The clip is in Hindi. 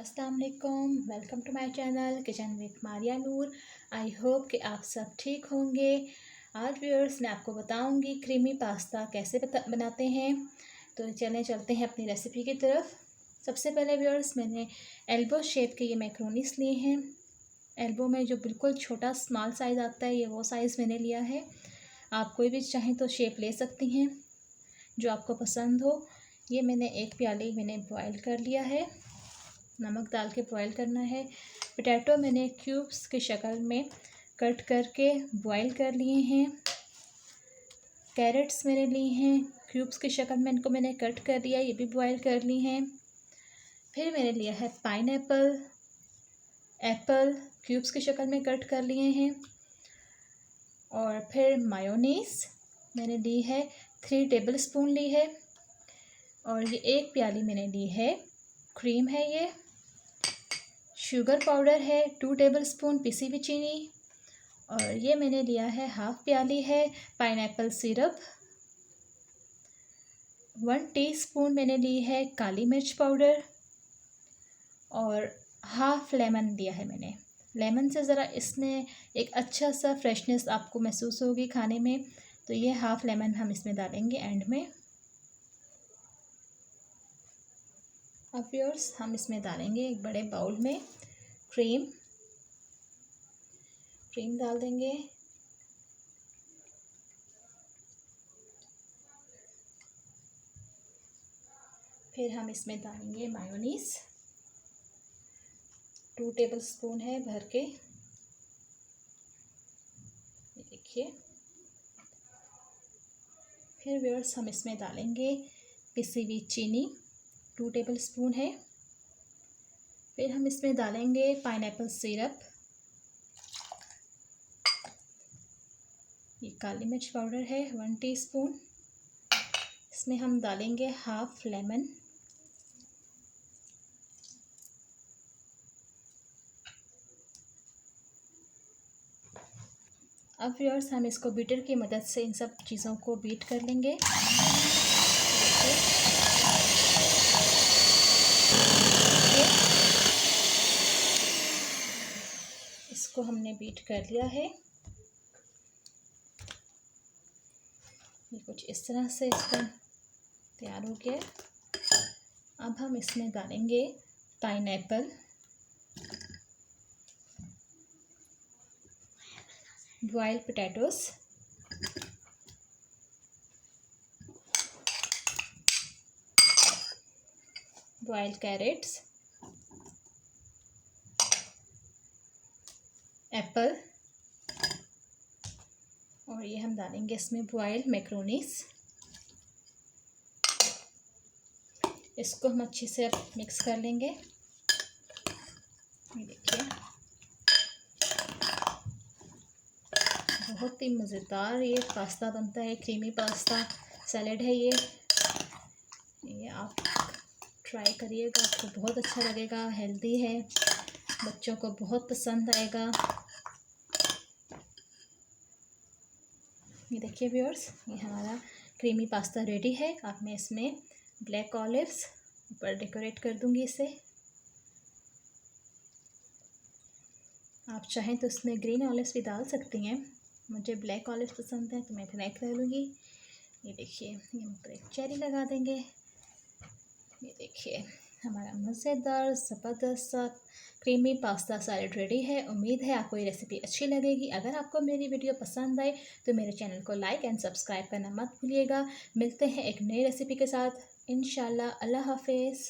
अस्सलाम वालेकुम, welcome to my channel kitchen with Maria Noor. I hope कि आप सब ठीक होंगे। आज व्यूअर्स मैं आपको बताऊंगी क्रीमी पास्ता कैसे बनाते हैं। तो चलते हैं अपनी रेसिपी की तरफ। सबसे पहले व्यूअर्स मैंने एल्बो शेप के ये मैक्रोनीस लिए हैं। एल्बो में जो बिल्कुल छोटा स्मॉल साइज़ आता है, ये वो साइज़ मैंने लिया है। आप कोई भी चाहें तो शेप ले सकती हैं जो आपको पसंद हो। ये मैंने एक प्याली बॉयल कर लिया है, नमक डाल के बॉयल करना है। पोटैटो मैंने क्यूब्स की शक्ल में कट करके बॉयल कर लिए हैं। कैरेट्स मैंने ली हैं क्यूब्स की शक्ल में, इनको मैंने कट कर दिया, ये भी बॉयल कर ली हैं। फिर मैंने लिया है पाइनएप्पल, एप्पल क्यूब्स की शक्ल में कट कर लिए हैं। और फिर मायोनीज़ मैंने ली है 3 टेबलस्पून ली है। और ये एक प्याली मैंने ली है क्रीम है। ये शुगर पाउडर है 2 टेबलस्पून पिसी हुई चीनी। और ये मैंने लिया है हाफ़ प्याली है पाइनएप्पल सिरप। 1 टीस्पून मैंने ली है काली मिर्च पाउडर। और हाफ़ लेमन लिया है मैंने। लेमन से ज़रा इसमें एक अच्छा सा फ्रेशनेस आपको महसूस होगी खाने में, तो ये हाफ़ लेमन हम इसमें डालेंगे एंड में। अब व्यूअर्स हम इसमें डालेंगे एक बड़े बाउल में क्रीम डाल देंगे। फिर हम इसमें डालेंगे मायोनीज़ 2 टेबलस्पून है भर के, ये देखिए। फिर व्यूअर्स हम इसमें डालेंगे पिसी हुई चीनी 2 टेबलस्पून है। फिर हम इसमें डालेंगे पाइनएप्पल सिरप, ये काली मिर्च पाउडर है 1 टीस्पून। इसमें हम डालेंगे हाफ़ लेमन। अब व्यूअर्स हम इसको बीटर की मदद से इन सब चीज़ों को बीट कर लेंगे। इसको हमने बीट कर लिया है। ये कुछ इस तरह से इसका तैयार हो गया। अब हम इसमें डालेंगे pineapple, boiled potatoes, boiled carrots, apple, और ये हम डालेंगे इसमें बॉइल्ड मैक्रोनीस। इसको हम अच्छे से अब मिक्स कर लेंगे। ये देखिए बहुत ही मज़ेदार ये पास्ता बनता है, क्रीमी पास्ता सैलेड है ये आप ट्राई करिएगा, आपको बहुत अच्छा लगेगा। हेल्दी है, बच्चों को बहुत पसंद आएगा। ये देखिए व्यूअर्स, ये हमारा क्रीमी पास्ता रेडी है। अब मैं इसमें ब्लैक ऑलिव्स ऊपर डेकोरेट कर दूंगी इसे। आप चाहें तो इसमें ग्रीन ऑलिव्स भी डाल सकती हैं, मुझे ब्लैक ऑलिव्स पसंद है तो मैं ब्लैक कर लूँगी। ये देखिए, ये ऊपर एक चेरी लगा देंगे। ये देखिए हमारा मज़ेदार ज़बरदस्त सा क्रीमी पास्ता सैलेड रेडी है। उम्मीद है आपको ये रेसिपी अच्छी लगेगी। अगर आपको मेरी वीडियो पसंद आए तो मेरे चैनल को लाइक एंड सब्सक्राइब करना मत भूलिएगा। मिलते हैं एक नई रेसिपी के साथ इंशाल्लाह। अल्लाह हाफिज़।